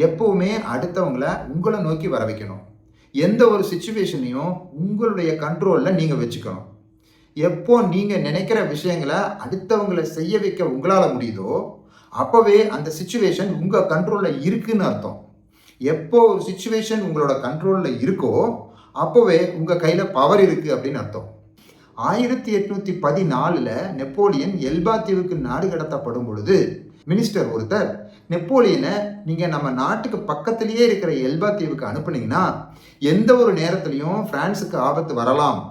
எப்பவுமே அடுத்தவங்கள உங்களை நோக்கி வர வைக்கணும். எந்த ஒரு சிச்சுவேஷனையும் உங்களுடைய கண்ட்ரோல்ல நீங்க வச்சுக்கணும். எப்போ நீங்க நினைக்கிற விஷயங்கள அடுத்தவங்கள செய்ய வைக்க உங்களால முடியுதோ, அப்பவே அந்த சிச்சுவேஷன் உங்க கண்ட்ரோல்ல இருக்குன்னு அர்த்தம். எப்போ ஒரு சிச்சுவேஷன் உங்களோட கண்ட்ரோல்ல இருக்கோ, அப்பவே உங்க கையில பவர் இருக்கு அப்படின்னு அர்த்தம். 1814ல நெப்போலியன் எல்பா தீவுக்கு நாடு கடத்தப்படும் பொழுது மினிஸ்டர் ஒருத்தர் நெப்போலியனை நீங்க நம்ம நாட்டுக்கு பக்கத்திலேயே இருக்கிற எல்பா தீவுக்கு அனுப்புனீங்கன்னா எந்த ஒரு நேரத்திலையும் பிரான்ஸுக்கு ஆபத்து வரலாம்,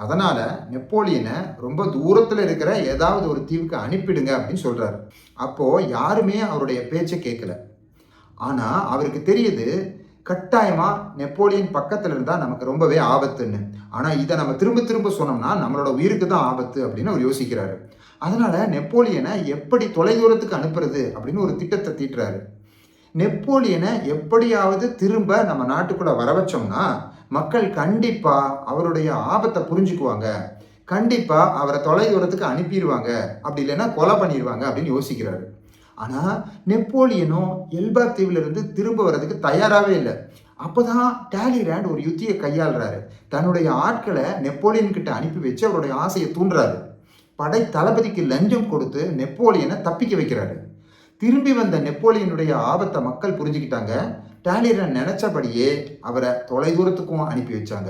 அதனால நெப்போலியனை ரொம்ப தூரத்தில் இருக்கிற ஏதாவது ஒரு தீவுக்கு அனுப்பிடுங்க அப்படின்னு சொல்றாரு. அப்போ யாருமே அவருடைய பேச்சை கேட்கல. ஆனா அவருக்கு தெரியுது கட்டாயமா நெப்போலியன் பக்கத்துல இருந்தா நமக்கு ரொம்பவே ஆபத்துன்னு. ஆனா இதை நம்ம திரும்ப திரும்ப சொன்னோம்னா நம்மளோட உயிருக்கு தான் ஆபத்து அப்படின்னு அவர் யோசிக்கிறாரு. அதனால நெப்போலியனை எப்படி தொலைதூரத்துக்கு அனுப்புறது அப்படின்னு ஒரு திட்டத்தை தீட்டுறாரு. நெப்போலியனை எப்படியாவது திரும்ப நம்ம நாட்டுக்குள்ள வர வச்சோம்னா மக்கள் கண்டிப்பா அவருடைய ஆபத்தை புரிஞ்சுக்குவாங்க, கண்டிப்பா அவரை தொலைதூரத்துக்கு அனுப்பிடுவாங்க, அப்படி இல்லைன்னா கொலை பண்ணிடுவாங்க அப்படின்னு யோசிக்கிறாரு. ஆனால் நெப்போலியனும் எல்பா தீவிலிருந்து திரும்ப வர்றதுக்கு தயாராகவே இல்லை. அப்போதான் டாலிராண்ட் ஒரு யுத்தியை கையாளுறாரு. தன்னுடைய ஆட்களை நெப்போலியன் கிட்ட அனுப்பி வச்சு அவருடைய ஆசையை தூண்டுறாரு. படை தளபதிக்கு லஞ்சம் கொடுத்து நெப்போலியனை தப்பிக்க வைக்கிறாரு. திரும்பி வந்த நெப்போலியனுடைய ஆபத்தை மக்கள் புரிஞ்சுக்கிட்டாங்க. டாலிராண்ட் நினைச்சபடியே அவரை தொலைதூரத்துக்கும் அனுப்பி வச்சாங்க.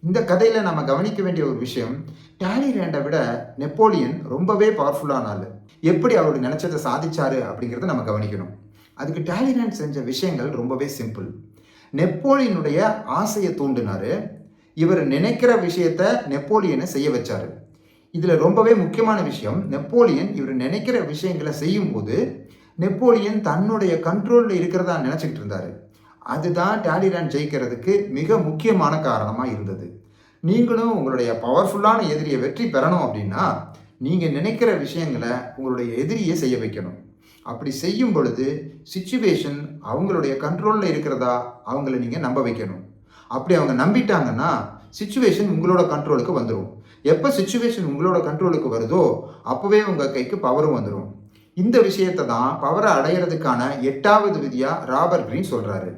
இந்த கதையில நம்ம கவனிக்க வேண்டிய ஒரு விஷயம், டாலிராண்டை விட நெப்போலியன் ரொம்பவே பவர்ஃபுல்லான ஆளு. எப்படி அவருடைய நினைச்சதை சாதிச்சாரு அப்படிங்கிறத நம்ம கவனிக்கணும். அதுக்கு டாலிராண்ட் செஞ்ச விஷயங்கள் ரொம்பவே சிம்பிள். நெப்போலியனுடைய ஆசையை தூண்டினாரு. இவர் நினைக்கிற விஷயத்த நெப்போலியனை செய்ய வச்சாரு. இதுல ரொம்பவே முக்கியமான விஷயம், நெப்போலியன் இவர் நினைக்கிற விஷயங்களை செய்யும் போது நெப்போலியன் தன்னுடைய கண்ட்ரோல்ல இருக்கிறதா நினைச்சுக்கிட்டு இருந்தாரு. அதுதான் டாலிராண்ட் ஜெயிக்கிறதுக்கு மிக முக்கியமான காரணமாக இருந்தது. நீங்களும் உங்களுடைய பவர்ஃபுல்லான எதிரியை வெற்றி பெறணும் அப்படின்னா நீங்கள் நினைக்கிற விஷயங்களை உங்களுடைய எதிரியை செய்ய வைக்கணும். அப்படி செய்யும் பொழுது சிச்சுவேஷன் அவங்களுடைய கண்ட்ரோலில் இருக்கிறதா அவங்கள நீங்கள் நம்ப வைக்கணும். அப்படி அவங்க நம்பிட்டாங்கன்னா சிச்சுவேஷன் உங்களோட கண்ட்ரோலுக்கு வந்துடும். எப்போ சிச்சுவேஷன் உங்களோட கண்ட்ரோலுக்கு வருதோ அப்போவே உங்கள் கைக்கு பவரும் வந்துடும். இந்த விஷயத்தை தான் பவரை அடையிறதுக்கான 8வது விதியா ராபர்ட் கிரீன் சொல்கிறாரு.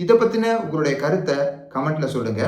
இதை பற்றின உங்களுடைய கருத்தை கமெண்ட்ல சொல்லுங்க.